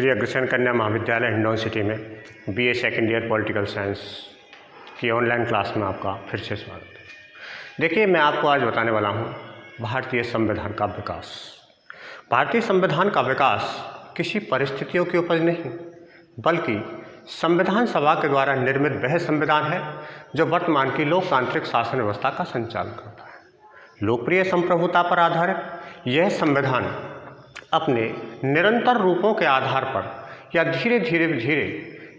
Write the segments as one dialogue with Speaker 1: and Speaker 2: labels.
Speaker 1: श्री अग्रसेन कन्या महाविद्यालय हिंडौन सिटी में BA second year political science की ऑनलाइन क्लास में आपका फिर से स्वागत है। देखिए, मैं आपको आज बताने वाला हूँ भारतीय संविधान का विकास। भारतीय संविधान का विकास किसी परिस्थितियों की उपज नहीं, बल्कि संविधान सभा के द्वारा निर्मित वह संविधान है जो वर्तमान की लोकतांत्रिक शासन व्यवस्था का संचालन करता है। लोकप्रिय संप्रभुता पर आधारित यह संविधान अपने निरंतर रूपों के आधार पर या धीरे धीरे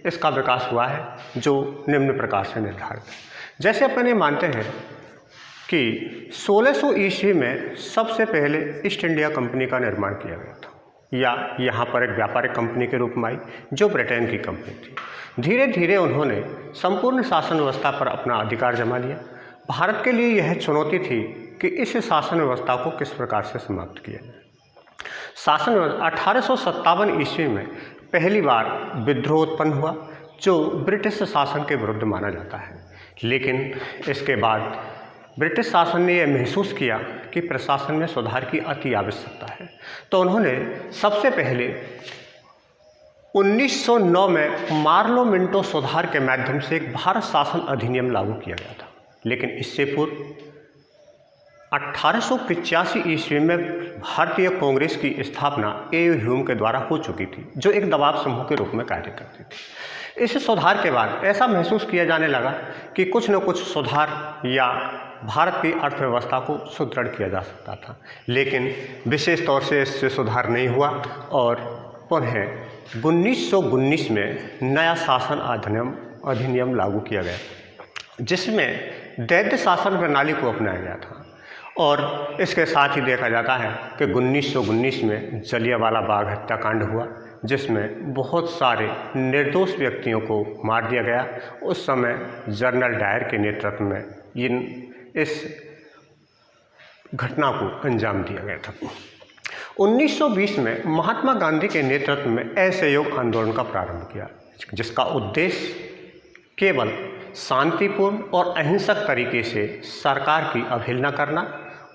Speaker 1: इसका विकास हुआ है, जो निम्न प्रकार से निर्धारित है। जैसे अपन ये मानते हैं कि 1600 ईस्वी में सबसे पहले ईस्ट इंडिया कंपनी का निर्माण किया गया था, या यहाँ पर एक व्यापारिक कंपनी के रूप में आई जो ब्रिटेन की कंपनी थी। धीरे धीरे उन्होंने संपूर्ण शासन व्यवस्था पर अपना अधिकार जमा लिया। भारत के लिए यह चुनौती थी कि इस शासन व्यवस्था को किस प्रकार से समाप्त किया जाए। शासन 1857 ईस्वी में पहली बार विद्रोह उत्पन्न हुआ, जो ब्रिटिश शासन के विरुद्ध माना जाता है। लेकिन इसके बाद ब्रिटिश शासन ने यह महसूस किया कि प्रशासन में सुधार की अति आवश्यकता है, तो उन्होंने सबसे पहले 1909 में मार्लो मिंटो सुधार के माध्यम से एक भारत शासन अधिनियम लागू किया गया था। लेकिन इससे पूर्व 1885 ईस्वी में भारतीय कांग्रेस की स्थापना ए.यू. ह्यूम के द्वारा हो चुकी थी, जो एक दबाव समूह के रूप में कार्य करती थी। इस सुधार के बाद ऐसा महसूस किया जाने लगा कि कुछ न कुछ सुधार या भारत की अर्थव्यवस्था को सुदृढ़ किया जा सकता था। लेकिन विशेष तौर से इससे सुधार नहीं हुआ और पुनः 1919 में नया शासन अधिनियम लागू किया गया, जिसमें दैत्य शासन प्रणाली को अपनाया गया था। और इसके साथ ही देखा जाता है कि 1919 में जलियांवाला बाग हत्याकांड हुआ, जिसमें बहुत सारे निर्दोष व्यक्तियों को मार दिया गया। उस समय जनरल डायर के नेतृत्व में इस घटना को अंजाम दिया गया था। 1920 में महात्मा गांधी के नेतृत्व में असहयोग आंदोलन का प्रारंभ किया, जिसका उद्देश्य केवल शांतिपूर्ण और अहिंसक तरीके से सरकार की अवहेलना करना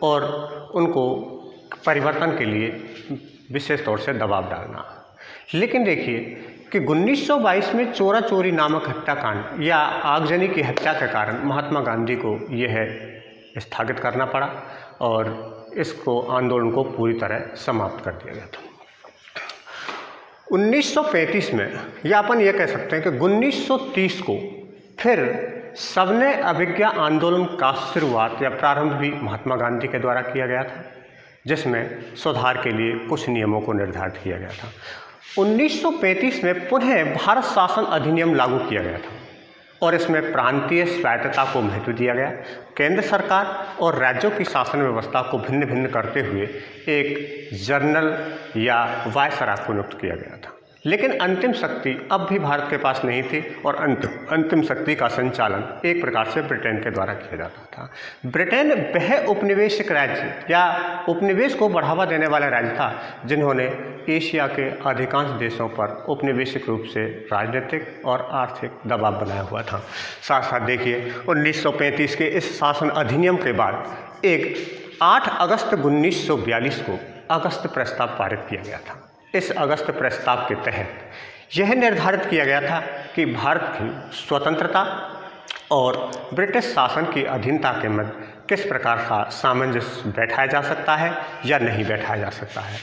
Speaker 1: और उनको परिवर्तन के लिए विशेष तौर से दबाव डालना। लेकिन देखिए कि 1922 में चोरा चोरी नामक हत्याकांड या आगजनी की हत्या के कारण महात्मा गांधी को यह स्थगित करना पड़ा और इसको आंदोलन को पूरी तरह समाप्त कर दिया गया था। 1935 में, या अपन ये कह सकते हैं कि 1930 को फिर सबने अभिज्ञा आंदोलन का शुरुआत या प्रारंभ भी महात्मा गांधी के द्वारा किया गया था, जिसमें सुधार के लिए कुछ नियमों को निर्धारित किया गया था। 1935 में पुनः भारत शासन अधिनियम लागू किया गया था और इसमें प्रांतीय स्वायत्तता को महत्व दिया गया। केंद्र सरकार और राज्यों की शासन व्यवस्था को भिन्न भिन्न करते हुए एक जनरल या वायसराय को नियुक्त किया गया था। लेकिन अंतिम शक्ति अब भी भारत के पास नहीं थी और अंतिम शक्ति का संचालन एक प्रकार से ब्रिटेन के द्वारा किया जाता था। ब्रिटेन वह उपनिवेशिक राज्य या उपनिवेश को बढ़ावा देने वाला राज्य था जिन्होंने एशिया के अधिकांश देशों पर उपनिवेशिक रूप से राजनीतिक और आर्थिक दबाव बनाया हुआ था। साथ साथ देखिए, 1935 के इस शासन अधिनियम के बाद एक 8 अगस्त 1942 को अगस्त प्रस्ताव पारित किया गया था। इस अगस्त प्रस्ताव के तहत यह निर्धारित किया गया था कि भारत की स्वतंत्रता और ब्रिटिश शासन की अधीनता के मध्य किस प्रकार का सामंजस्य बैठाया जा सकता है या नहीं बैठाया जा सकता है।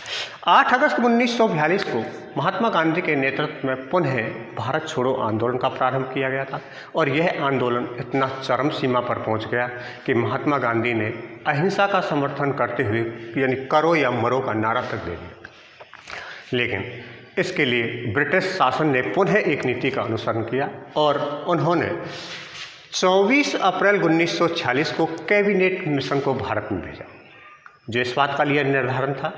Speaker 1: 8 अगस्त 1942 को महात्मा गांधी के नेतृत्व में पुनः भारत छोड़ो आंदोलन का प्रारंभ किया गया था और यह आंदोलन इतना चरम सीमा पर पहुंच गया कि महात्मा गांधी ने अहिंसा का समर्थन करते हुए यानी करो या मरो का नारा तक दे दिया। लेकिन इसके लिए ब्रिटिश शासन ने पुनः एक नीति का अनुसरण किया और उन्होंने 24 अप्रैल 1946 को कैबिनेट मिशन को भारत में भेजा, जो इस बात का लिए निर्धारण था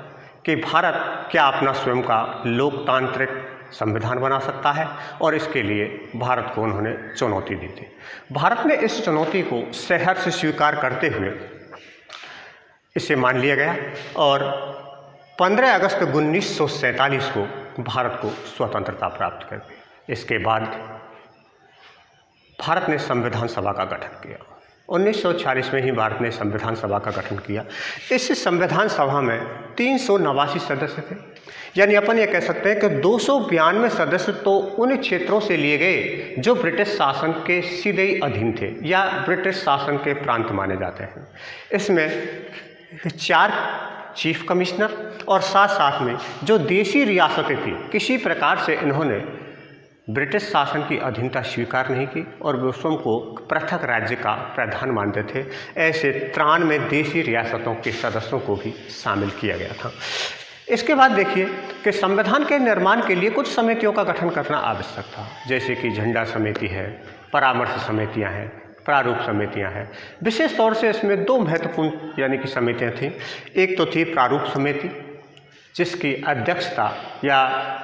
Speaker 1: कि भारत क्या अपना स्वयं का लोकतांत्रिक संविधान बना सकता है, और इसके लिए भारत को उन्होंने चुनौती दी थी। भारत ने इस चुनौती को सहर्ष स्वीकार करते हुए इसे मान लिया गया और 15 अगस्त 1947 को भारत को स्वतंत्रता प्राप्त कर दी। इसके बाद भारत ने संविधान सभा का गठन किया। 1940 में ही भारत ने संविधान सभा का गठन किया। इस संविधान सभा में 389 सदस्य थे, यानी अपन ये कह सकते हैं कि 292 सदस्य तो उन क्षेत्रों से लिए गए जो ब्रिटिश शासन के सीधे ही अधीन थे या ब्रिटिश शासन के प्रांत माने जाते हैं। इसमें 4 चीफ कमिश्नर और साथ साथ में जो देशी रियासतें थी, किसी प्रकार से इन्होंने ब्रिटिश शासन की अधीनता स्वीकार नहीं की और वे स्वयं को पृथक राज्य का प्रधान मानते थे। ऐसे 93 देशी रियासतों के सदस्यों को भी शामिल किया गया था। इसके बाद देखिए कि संविधान के निर्माण के लिए कुछ समितियों का गठन करना आवश्यक था, जैसे कि झंडा समिति है, परामर्श समितियां हैं, प्रारूप समितियां हैं। विशेष तौर से इसमें 2 महत्वपूर्ण यानी कि समितियां थीं। एक तो थी प्रारूप समिति, जिसकी अध्यक्षता या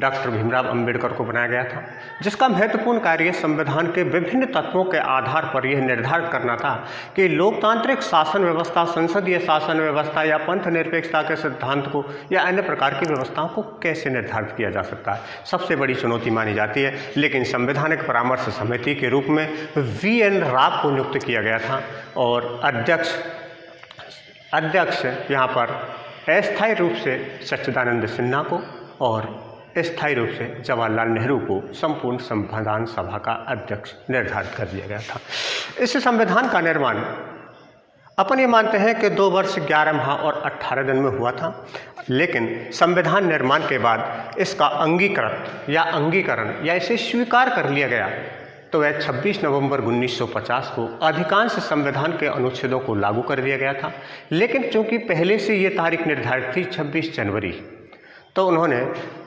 Speaker 1: डॉक्टर भीमराव अंबेडकर को बनाया गया था, जिसका महत्वपूर्ण कार्य संविधान के विभिन्न तत्वों के आधार पर यह निर्धारित करना था कि लोकतांत्रिक शासन व्यवस्था, संसदीय शासन व्यवस्था या पंथ निरपेक्षता के सिद्धांत को या अन्य प्रकार की व्यवस्थाओं को कैसे निर्धारित किया जा सकता है, सबसे बड़ी चुनौती मानी जाती है। लेकिन संवैधानिक परामर्श समिति के रूप में VN राव को नियुक्त किया गया था और अध्यक्ष यहाँ पर अस्थायी रूप से सच्चिदानंद सिन्हा को और स्थायी रूप से जवाहरलाल नेहरू को संपूर्ण संविधान सभा का अध्यक्ष निर्धारित कर दिया गया था। इस संविधान का निर्माण अपन ये मानते हैं कि 2 वर्ष 11 माह और 18 दिन में हुआ था, लेकिन संविधान निर्माण के बाद इसका अंगीकरण या इसे स्वीकार कर लिया गया तो वह 26 नवंबर 1950 को अधिकांश संविधान के अनुच्छेदों को लागू कर दिया गया था। लेकिन चूंकि पहले से ये तारीख निर्धारित थी 26 जनवरी, तो उन्होंने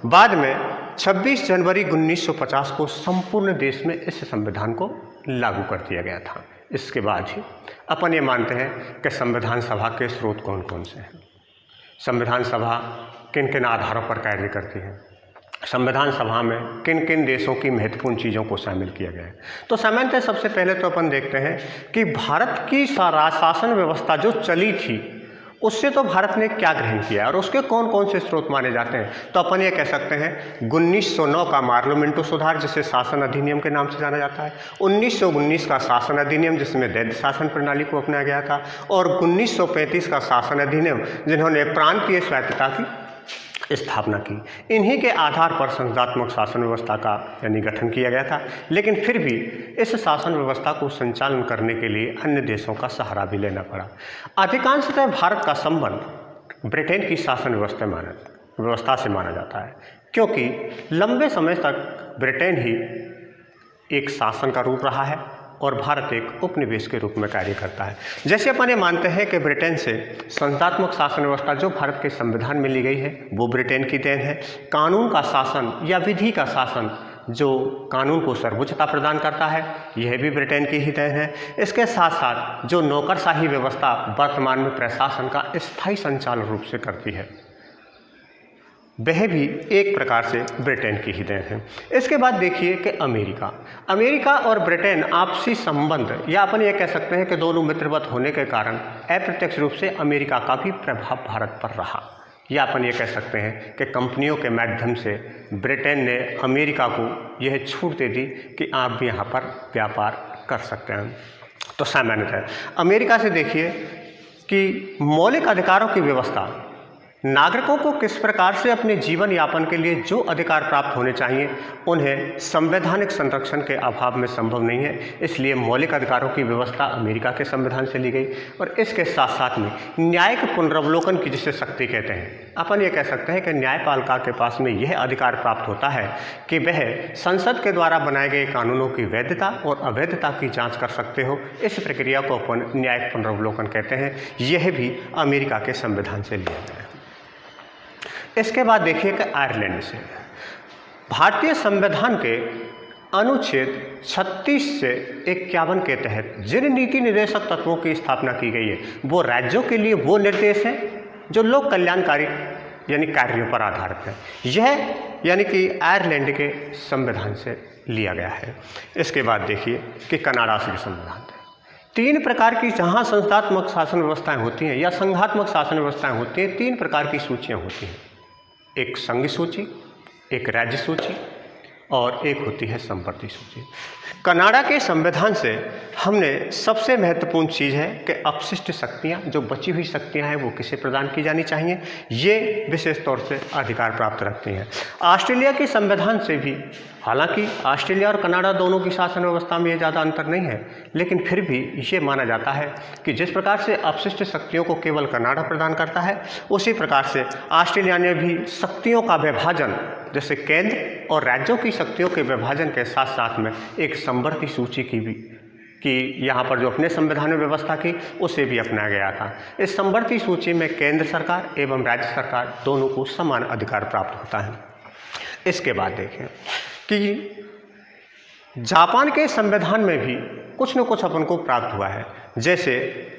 Speaker 1: बाद में 26 जनवरी 1950 को संपूर्ण देश में इस संविधान को लागू कर दिया गया था। इसके बाद ही अपन ये मानते हैं कि संविधान सभा के स्रोत कौन कौन से हैं, संविधान सभा किन किन आधारों पर कार्य करती है, संविधान सभा में किन किन देशों की महत्वपूर्ण चीज़ों को शामिल किया गया है। तो सामान्यतः सबसे पहले तो अपन देखते हैं कि भारत की शासन व्यवस्था जो चली थी उससे तो भारत ने क्या ग्रहण किया और उसके कौन कौन से स्रोत माने जाते हैं। तो अपन ये कह सकते हैं 1909 का मार्लोमेंटो सुधार, जिसे शासन अधिनियम के नाम से जाना जाता है, 1919 का शासन अधिनियम जिसमें दैत्य शासन प्रणाली को अपनाया गया था, और 1935 का शासन अधिनियम जिन्होंने प्रांतीय स्वायत्तता की स्थापना की। इन्हीं के आधार पर संसदात्मक शासन व्यवस्था का यानी गठन किया गया था। लेकिन फिर भी इस शासन व्यवस्था को संचालन करने के लिए अन्य देशों का सहारा भी लेना पड़ा। अधिकांशतः भारत का संबंध ब्रिटेन की शासन व्यवस्था से माना जाता है, क्योंकि लंबे समय तक ब्रिटेन ही एक शासन का रूप रहा है और भारत एक उपनिवेश के रूप में कार्य करता है। जैसे अपन ये मानते हैं कि ब्रिटेन से संसदात्मक शासन व्यवस्था जो भारत के संविधान में ली गई है वो ब्रिटेन की देन है। कानून का शासन या विधि का शासन जो कानून को सर्वोच्चता प्रदान करता है यह भी ब्रिटेन की ही देन है। इसके साथ साथ जो नौकरशाही व्यवस्था वर्तमान में प्रशासन का स्थायी संचालन रूप से करती है वह भी एक प्रकार से ब्रिटेन की ही देन है। इसके बाद देखिए कि अमेरिका और ब्रिटेन आपसी संबंध या अपन ये कह सकते हैं कि दोनों मित्रवत होने के कारण अप्रत्यक्ष रूप से अमेरिका का भी प्रभाव भारत पर रहा, या अपन ये कह सकते हैं कि कंपनियों के माध्यम से ब्रिटेन ने अमेरिका को यह छूट दे दी कि आप भी यहाँ पर व्यापार कर सकते हैं। तो सामान्यतः अमेरिका से देखिए कि मौलिक अधिकारों की व्यवस्था, नागरिकों को किस प्रकार से अपने जीवन यापन के लिए जो अधिकार प्राप्त होने चाहिए उन्हें संवैधानिक संरक्षण के अभाव में संभव नहीं है। इसलिए मौलिक अधिकारों की व्यवस्था अमेरिका के संविधान से ली गई। और इसके साथ साथ में न्यायिक पुनरावलोकन की जिसे शक्ति कहते हैं, अपन ये कह सकते हैं कि न्यायपालिका के पास में यह अधिकार प्राप्त होता है कि वह संसद के द्वारा बनाए गए कानूनों की वैधता और अवैधता की जाँच कर सकते हो। इस प्रक्रिया को अपन न्यायिक पुनरावलोकन कहते हैं। यह भी अमेरिका के संविधान से लिया गया है। इसके बाद देखिए कि आयरलैंड से भारतीय संविधान के अनुच्छेद 36 से 51 के तहत जिन नीति निर्देशक तत्वों की स्थापना की गई है वो राज्यों के लिए वो निर्देश हैं जो लोक कल्याणकारी यानी कार्यों पर आधारित है। यह यानी कि आयरलैंड के संविधान से लिया गया है। इसके बाद देखिए कि कनाडा से संविधान है। 3 प्रकार की जहाँ संस्थात्मक शासन व्यवस्थाएं होती हैं या संघात्मक शासन व्यवस्थाएं होती हैं, 3 प्रकार की सूचियाँ होती हैं। एक संघ सूची, एक राज्य सूची और एक होती है संपत्ति सूची। कनाडा के संविधान से हमने सबसे महत्वपूर्ण चीज़ है कि अपशिष्ट शक्तियाँ, जो बची हुई शक्तियाँ हैं, वो किसे प्रदान की जानी चाहिए, ये विशेष तौर से अधिकार प्राप्त रखती हैं। ऑस्ट्रेलिया के संविधान से भी, हालांकि ऑस्ट्रेलिया और कनाडा दोनों की शासन व्यवस्था में ये ज़्यादा अंतर नहीं है, लेकिन फिर भी ये माना जाता है कि जिस प्रकार से अपशिष्ट शक्तियों को केवल कनाडा प्रदान करता है, उसी प्रकार से ऑस्ट्रेलिया ने भी शक्तियों का विभाजन, जैसे केंद्र और राज्यों की शक्तियों के विभाजन के साथ साथ में एक समवर्ती सूची की भी यहाँ पर जो अपने संविधान में व्यवस्था की, उसे भी अपनाया गया था। इस समवर्ती सूची में केंद्र सरकार एवं राज्य सरकार दोनों को समान अधिकार प्राप्त होता है। इसके बाद देखें कि जापान के संविधान में भी कुछ न कुछ अपन को प्राप्त हुआ है, जैसे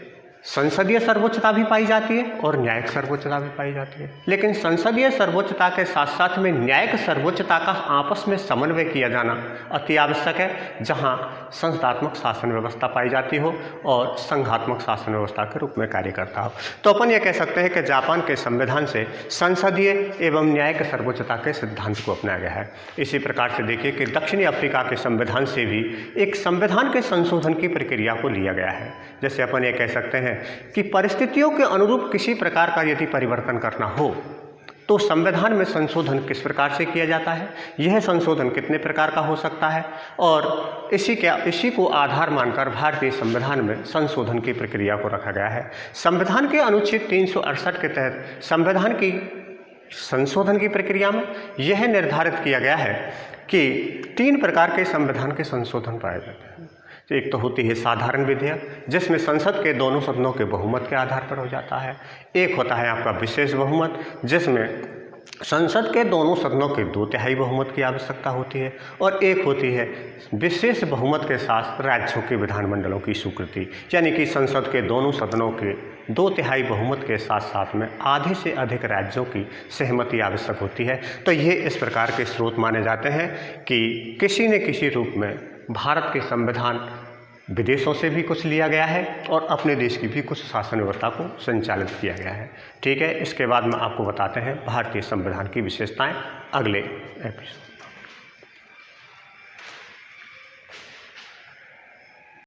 Speaker 1: संसदीय सर्वोच्चता भी पाई जाती है और न्यायिक सर्वोच्चता भी पाई जाती है। लेकिन संसदीय सर्वोच्चता के साथ साथ में न्यायिक सर्वोच्चता का आपस में समन्वय किया जाना अति आवश्यक है, जहां संस्थात्मक शासन व्यवस्था पाई जाती हो और संघात्मक शासन व्यवस्था के रूप में कार्य करता हो। तो अपन ये कह सकते हैं कि जापान के संविधान से संसदीय एवं न्यायिक सर्वोच्चता के सिद्धांत को अपनाया गया है। इसी प्रकार से देखिए कि दक्षिणी अफ्रीका के संविधान से भी एक संविधान के संशोधन की प्रक्रिया को लिया गया है। जैसे अपन ये कह सकते हैं कि परिस्थितियों के अनुरूप किसी प्रकार का यदि परिवर्तन करना हो तो संविधान में संशोधन किस प्रकार से किया जाता है, यह संशोधन कितने प्रकार का हो सकता है, और इसी को आधार मानकर भारतीय संविधान में संशोधन की प्रक्रिया को रखा गया है। संविधान के अनुच्छेद 368 के तहत संविधान की संशोधन की प्रक्रिया में यह निर्धारित किया गया है कि 3 प्रकार के संविधान के संशोधन पाए जाते हैं। एक तो होती है साधारण विधेयक, जिसमें संसद के दोनों सदनों के बहुमत के आधार पर हो जाता है। एक होता है आपका विशेष बहुमत, जिसमें संसद के दोनों सदनों के 2/3 बहुमत की आवश्यकता होती है। और एक होती है विशेष बहुमत के साथ राज्यों के विधानमंडलों की स्वीकृति, यानी कि संसद के दोनों सदनों के 2/3 बहुमत के साथ साथ में आधे से अधिक राज्यों की सहमति आवश्यक होती है। तो ये इस प्रकार के स्रोत माने जाते हैं कि किसी न किसी रूप में भारत के संविधान विदेशों से भी कुछ लिया गया है और अपने देश की भी कुछ शासन व्यवस्था को संचालित किया गया है। ठीक है, इसके बाद में आपको बताते हैं भारतीय संविधान की विशेषताएं अगले एपिसोड।